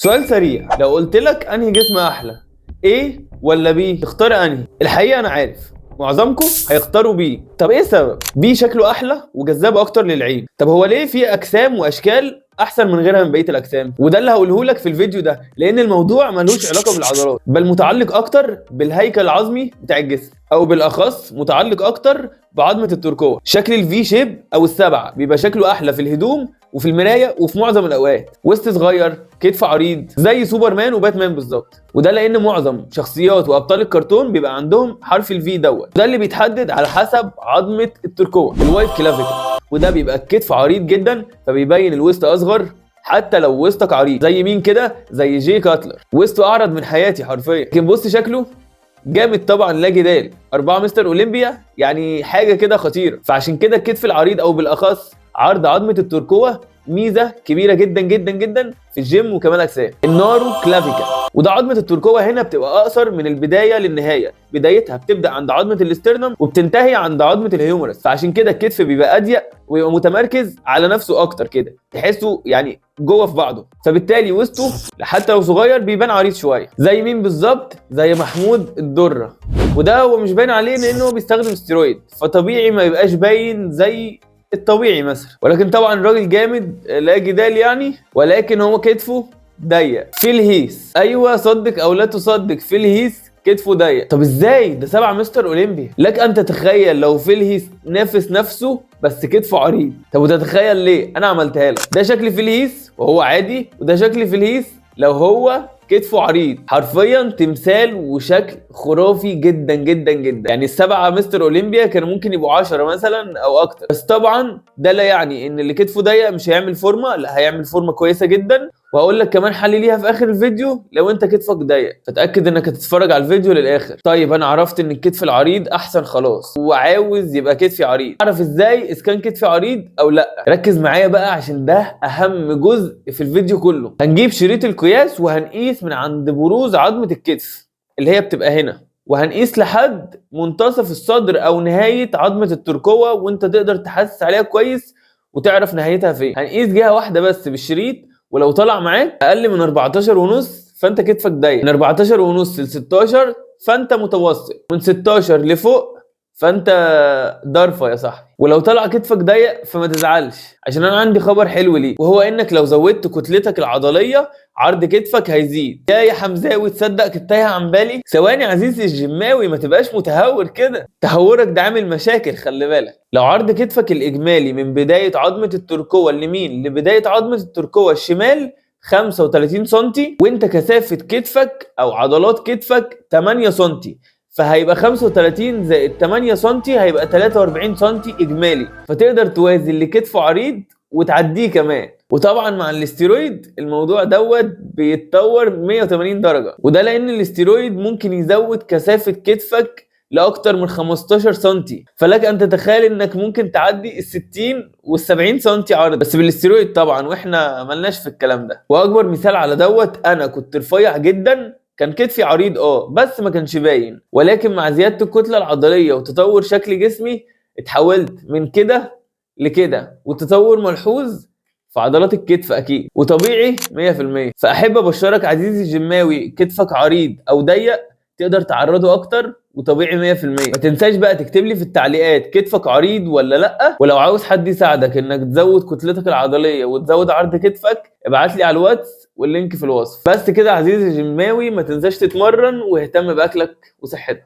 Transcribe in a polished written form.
سؤال سريع، لو قلت لك انهي جسم احلى، A ولا B، تختار انهي؟ الحقيقه انا عارف معظمكم هيختاروا B. طب ايه السبب؟ B شكله احلى وجذاب اكتر للعين. طب هو ليه في اجسام واشكال احسن من غيرها من بقيه الاجسام؟ وده اللي هقوله لك في الفيديو ده، لان الموضوع ملوش علاقه بالعضلات، بل متعلق اكتر بالهيكل العظمي بتاع الجسم، او بالاخص متعلق اكتر بعظمه الترقوه. شكل الفي شيب او السبعه بيبقى شكله احلى في الهدوم وفي المرايه وفي معظم الاوقات. وسط صغير، كتف عريض، زي سوبرمان وباتمان بالظبط. وده لان معظم شخصيات وابطال الكرتون بيبقى عندهم حرف الفي دوت. ده اللي بيتحدد على حسب عظمه الترقوه، الوايت كلافيكل. وده بيبقى الكتف عريض جدا فبيبين الوسط اصغر حتى لو وسطك عريض. زي مين كده؟ زي جي كاتلر، وسطه اعرض من حياتي حرفيا. لكن بص شكله جامد طبعا، لا جدال. 4 مستر اولمبيا، يعني حاجه كده خطيره. فعشان كده الكتف العريض او بالاخص عرض عظمه الترقوه ميزه كبيره جدا جدا جدا في الجيم وكمال اجسام. النارو كلافيكال، وده عظمه الترقوه هنا بتبقى اقصر من البدايه للنهايه. بدايتها بتبدا عند عظمه الاسترنم وبتنتهي عند عظمه الهيومرس. فعشان كده الكتف بيبقى اضيق ويبقى متمركز على نفسه اكتر كده، تحسه يعني جوه في بعضه. فبالتالي وسطه حتى لو صغير بيبان عريض شويه. زي مين بالظبط؟ زي محمود الدره. وده هو مش باين عليه لانه هو بيستخدم ستيرويد، فطبيعي ما يبقاش باين زي الطبيعي مثلا. ولكن طبعا الراجل جامد لا جدال يعني. ولكن هو كتفه ضيق. فيل هيث، ايوه صدق او لا تصدق، فيل هيث كتفه ضيق. طب ازاي؟ ده 7 مستر اولمبيا. لك ان تتخيل لو فيل هيث نافس نفسه بس كتفه عريض. طب وتتخيل ليه؟ انا عملتها لك. ده شكل فيل هيث وهو عادي، وده شكل فيل هيث لو هو كتفه عريض. حرفيا تمثال وشكل خرافي جدا جدا جدا. يعني ال7 مستر اولمبيا كانوا ممكن يبقوا 10 مثلا او اكتر. بس طبعا ده لا يعني ان اللي كتفه ضيق مش هيعمل فورمه، لا هيعمل فورمه كويسه جدا. وهقول لك كمان حل ليها في اخر الفيديو لو انت كتفك ضيق، فتاكد انك هتتفرج على الفيديو للاخر. طيب انا عرفت ان الكتف العريض احسن خلاص، وعاوز يبقى كتفي عريض. اعرف ازاي اذا كان كتفي عريض او لا؟ ركز معايا بقى عشان ده اهم جزء في الفيديو كله. هنجيب شريط القياس وهنقيس من عند بروز عظمه الكتف اللي هي بتبقى هنا، وهنقيس لحد منتصف الصدر او نهايه عظمه الترقوه، وانت تقدر تحسس عليها كويس وتعرف نهايتها فين. هنقيس جهه واحده بس بالشريط، ولو طلع معاك اقل من 14 ونص فانت كتفك ضيق، من 14 ونص ل 16 فانت متوسط، من 16 لفوق فانت ضرفه يا صاحبي. ولو طلع كتفك ضيق فما تزعلش، عشان انا عندي خبر حلو ليك، وهو انك لو زودت كتلتك العضليه عرض كتفك هيزيد. يا حمزاوي تصدق كنت تايه عن بالي؟ ثواني عزيزي الجماوي، ما تبقاش متهور كده، تهورك ده عامل مشاكل خلي بالك. لو عرض كتفك الاجمالي من بدايه عظمه الترقوه اليمين لبدايه عظمه الترقوه الشمال 35 سم، وانت كثافه كتفك او عضلات كتفك 8 سم، فهيبقى 35 زائد 8 سم هيبقى 43 سم اجمالي. فتقدر توازي اللي كتفه عريض وتعديه كمان. وطبعا مع الاستيرويد الموضوع دوت بيتطور 180 درجه، وده لان الاستيرويد ممكن يزود كثافه كتفك لاكتر من 15 سم. فلك ان تتخيل انك ممكن تعدي ال 60 وال 70 سم عرض بس بالاستيرويد طبعا، واحنا ملناش في الكلام ده. واكبر مثال على دوت، انا كنت رفيع جدا، كان كتفي عريض بس ما كانش باين. ولكن مع زياده الكتله العضليه وتطور شكل جسمي اتحولت من كده لكده، وتطور ملحوظ في عضلات الكتف اكيد وطبيعي 100%. فاحب ابشرك عزيزي الجماوي، كتفك عريض او ضيق تقدر تعرضه اكتر وطبيعي 100%. ما تنساش بقى تكتب لي في التعليقات كتفك عريض ولا لا. ولو عاوز حد يساعدك انك تزود كتلتك العضليه وتزود عرض كتفك ابعت لي على الواتس واللينك في الوصف. بس كده عزيزي الجماوي، ما تنساش تتمرن واهتم باكلك وصحتك.